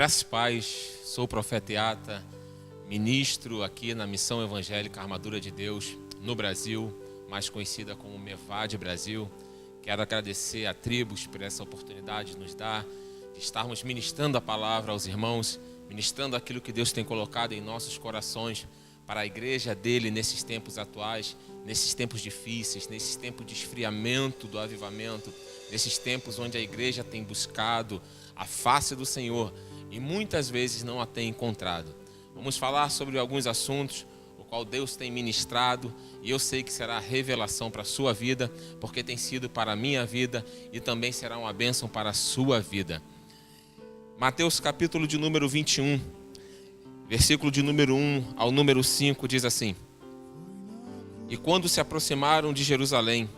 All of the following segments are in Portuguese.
Graças e paz, sou o profeta Iata, ministro aqui na Missão Evangélica Armadura de Deus no Brasil, mais conhecida como MEVAD Brasil. Quero agradecer a Tribos por essa oportunidade de nos dar, de estarmos ministrando a palavra aos irmãos, ministrando aquilo que Deus tem colocado em nossos corações para a igreja dele nesses tempos atuais, nesses tempos difíceis, nesses tempos de esfriamento do avivamento, nesses tempos onde a igreja tem buscado a face do Senhor e muitas vezes não a tem encontrado. Vamos falar sobre alguns assuntos, o qual Deus tem ministrado, e eu sei que será revelação para a sua vida, porque tem sido para a minha vida e também será uma bênção para a sua vida. Mateus capítulo de número 21, versículo de número 1 ao número 5 diz assim: E quando se aproximaram de Jerusalém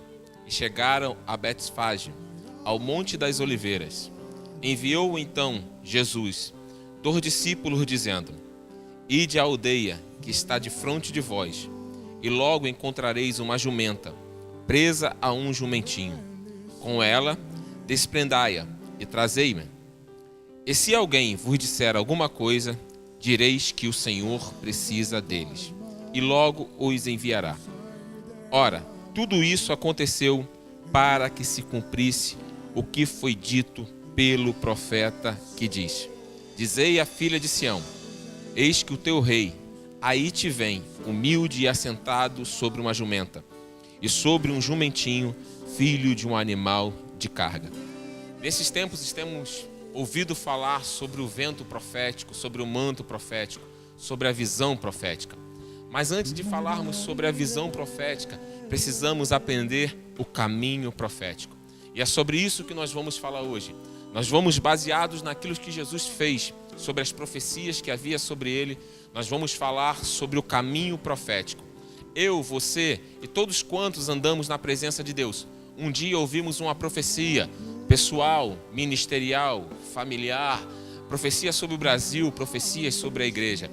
e chegaram a Betfage, ao Monte das Oliveiras, enviou então Jesus 2 discípulos dizendo: Ide à aldeia que está defronte de vós, e logo encontrareis uma jumenta, presa a um jumentinho. Com ela desprendai-a e trazei-me. E se alguém vos disser alguma coisa, direis que o Senhor precisa deles, e logo os enviará. Ora, tudo isso aconteceu para que se cumprisse o que foi dito pelo profeta que diz: Dizei à filha de Sião: Eis que o teu rei aí te vem, humilde e assentado sobre uma jumenta, e sobre um jumentinho, filho de um animal de carga. Nesses tempos temos ouvido falar sobre o vento profético, sobre o manto profético, sobre a visão profética. Mas antes de falarmos sobre a visão profética, precisamos aprender o caminho profético. E é sobre isso que nós vamos falar hoje. Nós vamos, baseados naquilo que Jesus fez, sobre as profecias que havia sobre ele, nós vamos falar sobre o caminho profético. Eu, você e todos quantos andamos na presença de Deus, um dia ouvimos uma profecia pessoal, ministerial, familiar, profecia sobre o Brasil, profecias sobre a igreja.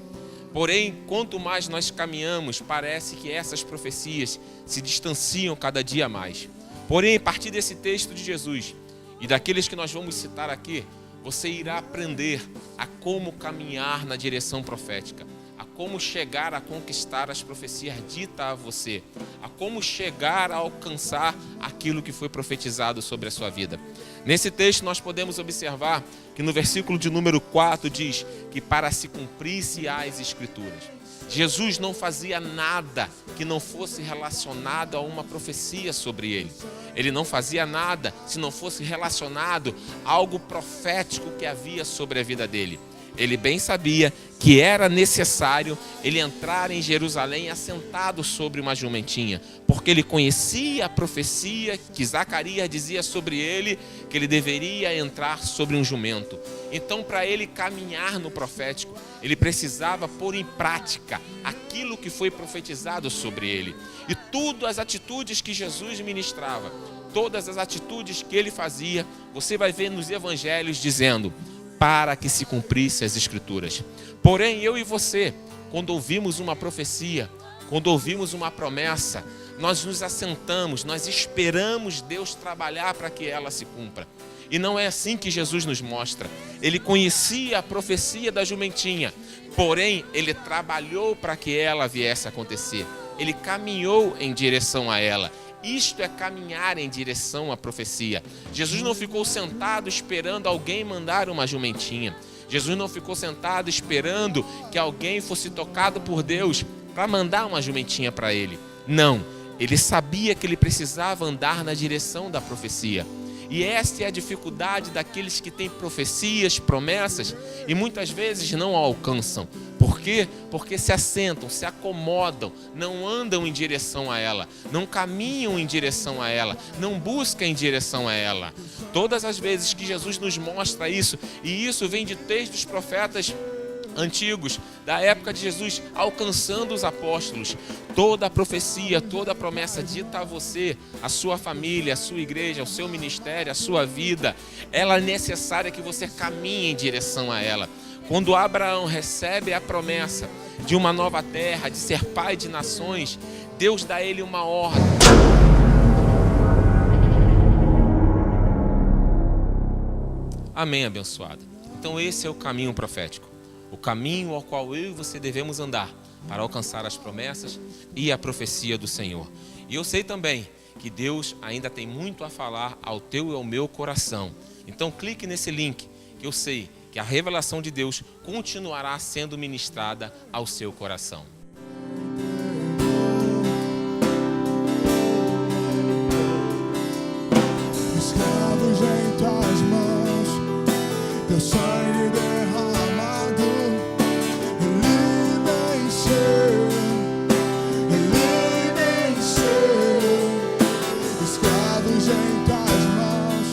Porém, quanto mais nós caminhamos, parece que essas profecias se distanciam cada dia mais. Porém, a partir desse texto de Jesus e daqueles que nós vamos citar aqui, você irá aprender a como caminhar na direção profética, a como chegar a conquistar as profecias ditas a você, a como chegar a alcançar aquilo que foi profetizado sobre a sua vida. Nesse texto nós podemos observar que no versículo de número 4 diz que para se cumprisse as Escrituras. Jesus não fazia nada que não fosse relacionado a uma profecia sobre ele. Ele não fazia nada se não fosse relacionado a algo profético que havia sobre a vida dele. Ele bem sabia que era necessário ele entrar em Jerusalém assentado sobre uma jumentinha, porque ele conhecia a profecia que Zacarias dizia sobre ele, que ele deveria entrar sobre um jumento. Então, para ele caminhar no profético, ele precisava pôr em prática aquilo que foi profetizado sobre ele. E todas as atitudes que Jesus ministrava, todas as atitudes que ele fazia, você vai ver nos evangelhos dizendo: para que se cumprisse as Escrituras. Porém, eu e você, quando ouvimos uma profecia, quando ouvimos uma promessa, nós nos assentamos, nós esperamos Deus trabalhar para que ela se cumpra. E não é assim que Jesus nos mostra. Ele conhecia a profecia da jumentinha, porém, ele trabalhou para que ela viesse a acontecer. Ele caminhou em direção a ela. Isto é caminhar em direção à profecia. Jesus não ficou sentado esperando alguém mandar uma jumentinha. Jesus não ficou sentado esperando que alguém fosse tocado por Deus para mandar uma jumentinha para ele. Não, ele sabia que ele precisava andar na direção da profecia. E esta é a dificuldade daqueles que têm profecias, promessas e muitas vezes não a alcançam. Por quê? Porque se assentam, se acomodam, não andam em direção a ela, não caminham em direção a ela, não buscam em direção a ela. Todas as vezes que Jesus nos mostra isso, e isso vem de textos profetas antigos, da época de Jesus, alcançando os apóstolos, toda a profecia, toda a promessa dita a você, a sua família, a sua igreja, o seu ministério, a sua vida, ela é necessária que você caminhe em direção a ela. Quando Abraão recebe a promessa de uma nova terra, de ser pai de nações, Deus dá a ele uma ordem. Amém, abençoado. Então esse é o caminho profético, o caminho ao qual eu e você devemos andar para alcançar as promessas e a profecia do Senhor. E eu sei também que Deus ainda tem muito a falar ao teu e ao meu coração. Então clique nesse link, que eu sei que a revelação de Deus continuará sendo ministrada ao seu coração. Escravos em tuas mãos, teu sangue derramado, ele venceu, escravos em tuas mãos.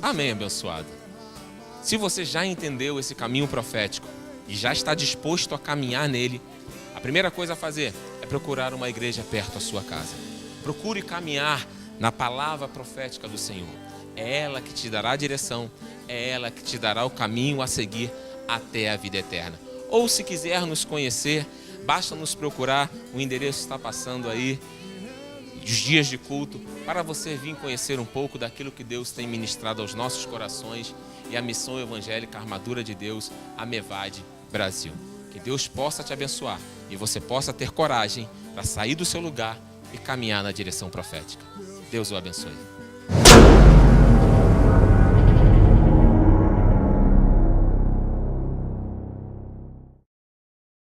Amém, abençoado. Se você já entendeu esse caminho profético e já está disposto a caminhar nele, a primeira coisa a fazer é procurar uma igreja perto da sua casa. Procure caminhar na palavra profética do Senhor. É ela que te dará a direção, é ela que te dará o caminho a seguir até a vida eterna. Ou se quiser nos conhecer, basta nos procurar, o endereço está passando aí, os dias de culto, para você vir conhecer um pouco daquilo que Deus tem ministrado aos nossos corações e a Missão Evangélica Armadura de Deus, a MEVAD Brasil. Que Deus possa te abençoar e você possa ter coragem para sair do seu lugar e caminhar na direção profética. Deus o abençoe.